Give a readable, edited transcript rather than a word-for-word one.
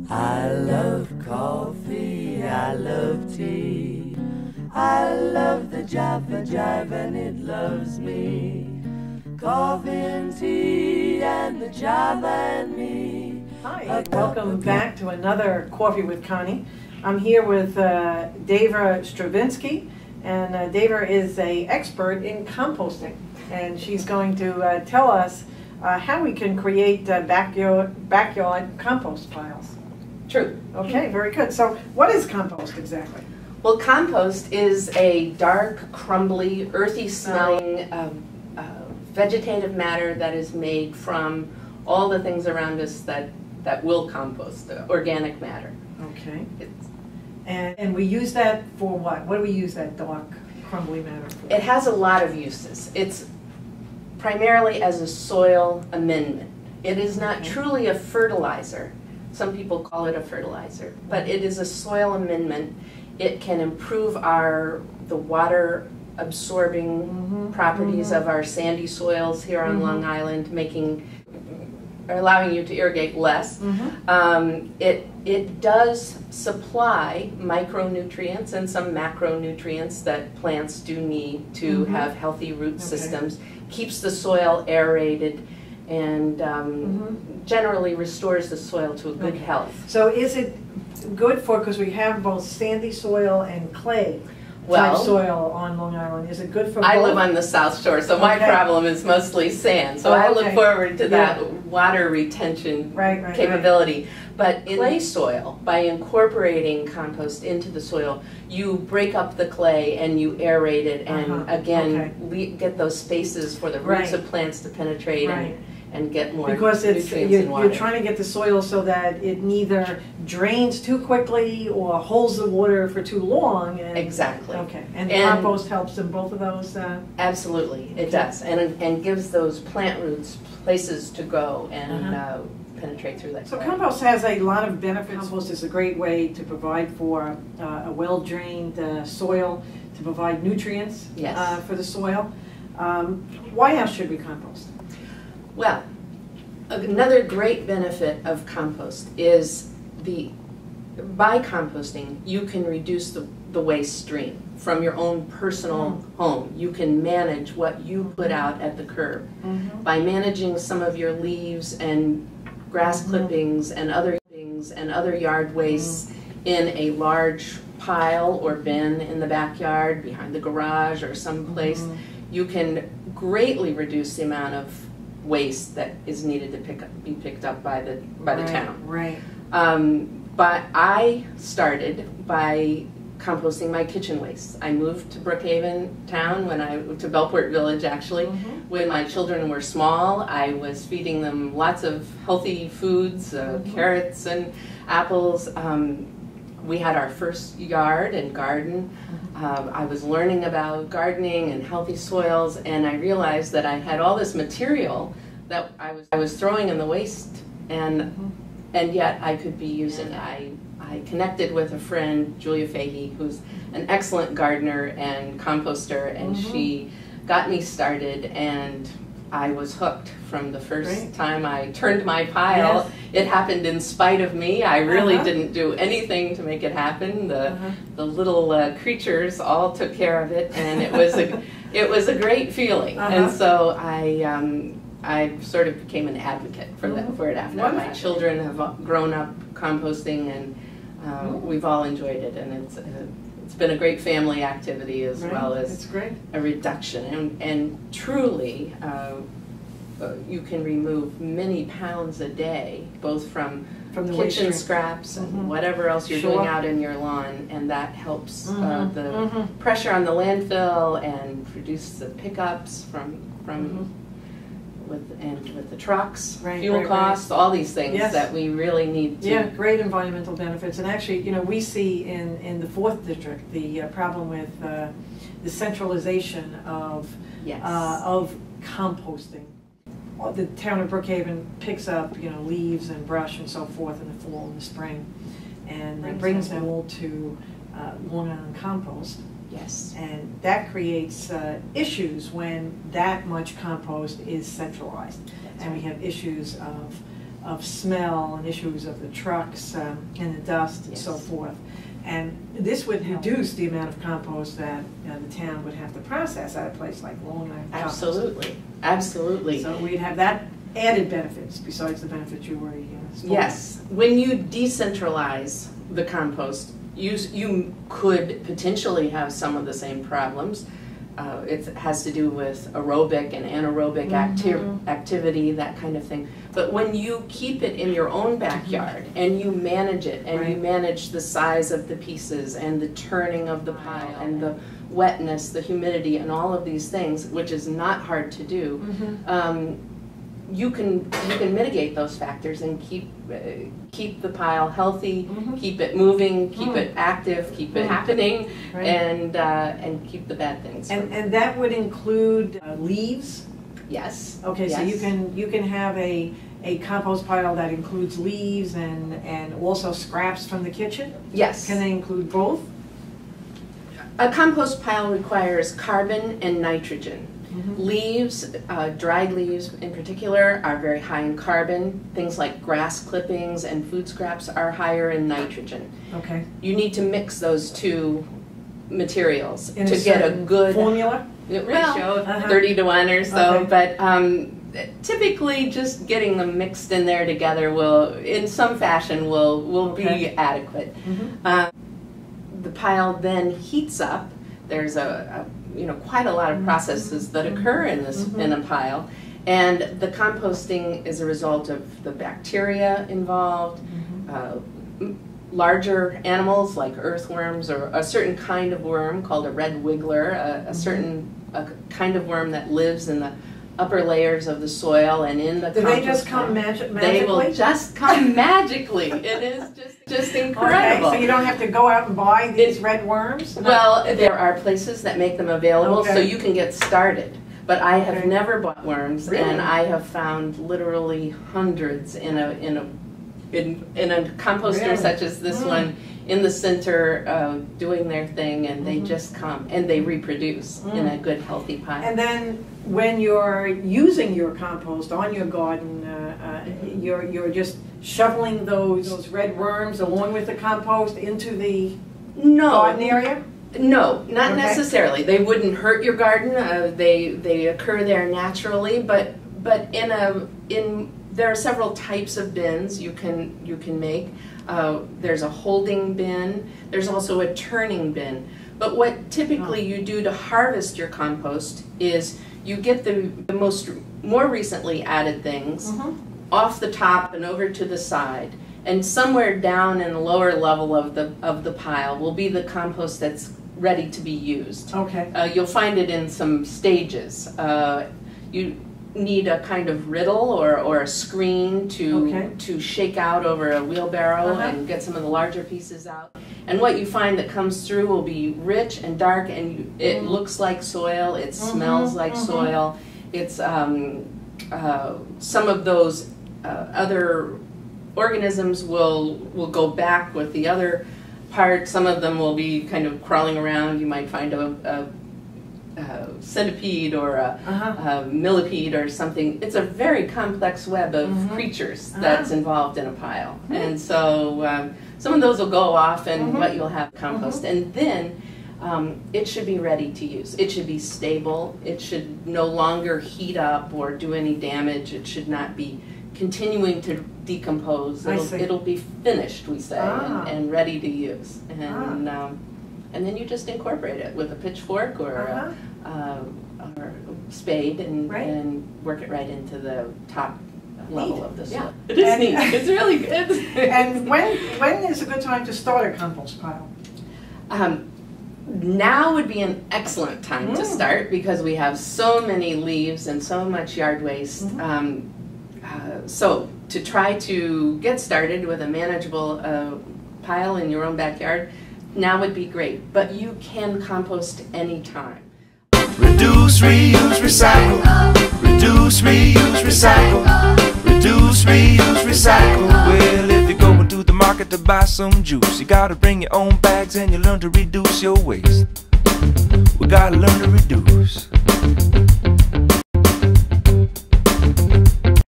I love coffee, I love tea, I love the Java Jive and it loves me. Coffee and tea and the Java and me. Hi, welcome back to another Coffee with Connie. I'm here with Dava Stravinsky, and Dava is an expert in composting, and she's going to tell us how we can create backyard compost piles. True. Okay, very good. So what is compost exactly? Well, compost is a dark, crumbly, earthy smelling vegetative matter that is made from all the things around us that will compost, organic matter. Okay. And we use that for what? What do we use that dark, crumbly matter for? It has a lot of uses. It's primarily as a soil amendment. It is not truly a fertilizer. Some people call it a fertilizer, but it is a soil amendment. It can improve the water absorbing properties of our sandy soils here on Long Island, allowing you to irrigate less. It does supply micronutrients and some macronutrients that plants do need to have healthy root systems, keeps the soil aerated, and generally restores the soil to a good health. So is it good for, because we have both sandy soil and clay type soil on Long Island, is it good for both? I live on the South Shore, so my problem is mostly sand, so I look forward to that water retention capability. But in clay soil, by incorporating compost into the soil, you break up the clay and you aerate it, and again, get those spaces for the roots of plants to penetrate and get more nutrients and water. You're trying to get the soil so that it neither drains too quickly or holds the water for too long. And, exactly. Okay. And compost helps in both of those? Absolutely, it does. And gives those plant roots places to go and penetrate through that. So compost has a lot of benefits. Compost is a great way to provide for a well-drained soil, to provide nutrients for the soil. Why else should we compost? Well, another great benefit of compost is by composting, you can reduce the waste stream from your own personal home. You can manage what you put out at the curb. By managing some of your leaves and grass clippings and other things and other yard wastes in a large pile or bin in the backyard, behind the garage or someplace, you can greatly reduce the amount of waste that is needed to be picked up by the town. Right. But I started by composting my kitchen waste. I moved to Brookhaven town to Bellport Village actually. When my children were small, I was feeding them lots of healthy foods, carrots and apples. We had our first yard and garden. I was learning about gardening and healthy soils, and I realized that I had all this material that I was throwing in the waste, and yet I could be using it. I connected with a friend, Julia Fahey, who's an excellent gardener and composter, and she got me started, and I was hooked from the first time I turned my pile. It happened in spite of me. I really didn't do anything to make it happen. The little creatures all took care of it, and it was a great feeling. And so I sort of became an advocate for it after. My children have grown up composting, and we've all enjoyed it, and it's been a great family activity as well as a reduction. And truly, you can remove many pounds a day, both from the kitchen scraps and whatever else you're doing out in your lawn, and that helps the pressure on the landfill and reduce the pickups with the trucks, fuel costs, all these things that we really need to. Yeah, great environmental benefits. And actually, we see in the 4th District the problem with the centralization of composting. The town of Brookhaven picks up, leaves and brush and so forth in the fall and the spring, and brings them all to Long Island Compost. Yes. And that creates issues when that much compost is centralized. And we have issues of of smell and issues of the trucks and the dust and so forth. And this would reduce the amount of compost that the town would have to process at a place like Long Island. Absolutely, absolutely. So we'd have that added benefits besides the benefits you already spoke. Yes, when you decentralize the compost, you could potentially have some of the same problems. It has to do with aerobic and anaerobic activity, that kind of thing. But when you keep it in your own backyard and you manage it and you manage the size of the pieces and the turning of the pile and the wetness, the humidity, and all of these things, which is not hard to do, you can mitigate those factors and keep the pile healthy, keep it moving, keep it active, keep it happening, and keep the bad things. And that would include leaves. Yes. Okay, yes. So you can have a compost pile that includes leaves and also scraps from the kitchen. Yes. Can they include both? A compost pile requires carbon and nitrogen. Leaves, dried leaves in particular, are very high in carbon. Things like grass clippings and food scraps are higher in nitrogen. Okay. You need to mix those two materials In to get a good formula ratio, 30 to 1 or so. Okay. But typically, just getting them mixed in there together will, in some fashion, will be adequate. The pile then heats up. There's quite a lot of processes that occur in this in a pile, and the composting is a result of the bacteria involved, larger animals like earthworms or a certain kind of worm called a red wiggler, a kind of worm that lives in the upper layers of the soil and in the compost. Do they just come magically? They will just come magically. It is just incredible. Okay, so you don't have to go out and buy these red worms? Well, there are places that make them available, so you can get started. But I have never bought worms, and I have found literally hundreds in a composter such as this one in the center doing their thing, and they just come and they reproduce in a good healthy pile. And then when you're using your compost on your garden, you're just shoveling those red worms along with the compost into the garden area? No, not necessarily. They wouldn't hurt your garden. They occur there naturally, but there are several types of bins you can make. There's a holding bin. There's also a turning bin. But what typically you do to harvest your compost is you get the more recently added things off the top and over to the side, and somewhere down in the lower level of the pile will be the compost that's ready to be used. Okay. You'll find it in some stages. You need a kind of riddle or a screen to shake out over a wheelbarrow and get some of the larger pieces out. And what you find that comes through will be rich and dark, and it looks like soil, it smells like soil. It's some of those other organisms will go back with the other part. Some of them will be kind of crawling around. You might find a centipede or a millipede or something. It's a very complex web of creatures that's involved in a pile. And so some of those will go off, and what you'll have compost. And then it should be ready to use. It should be stable. It should no longer heat up or do any damage. It should not be continuing to decompose. It'll be finished, we say, and ready to use. And then you just incorporate it with a pitchfork or a spade and work it right into the top level of the soil. It is neat. It's really good. And when is a good time to start a compost pile? Now would be an excellent time to start, because we have so many leaves and so much yard waste. So to try to get started with a manageable pile in your own backyard, now would be great. But you can compost anytime. Reduce, reuse, recycle. Reduce, reuse, recycle. Reduce, reuse, recycle. Well, if you're going to the market to buy some juice, you gotta bring your own bags and you learn to reduce your waste. We gotta learn to reduce.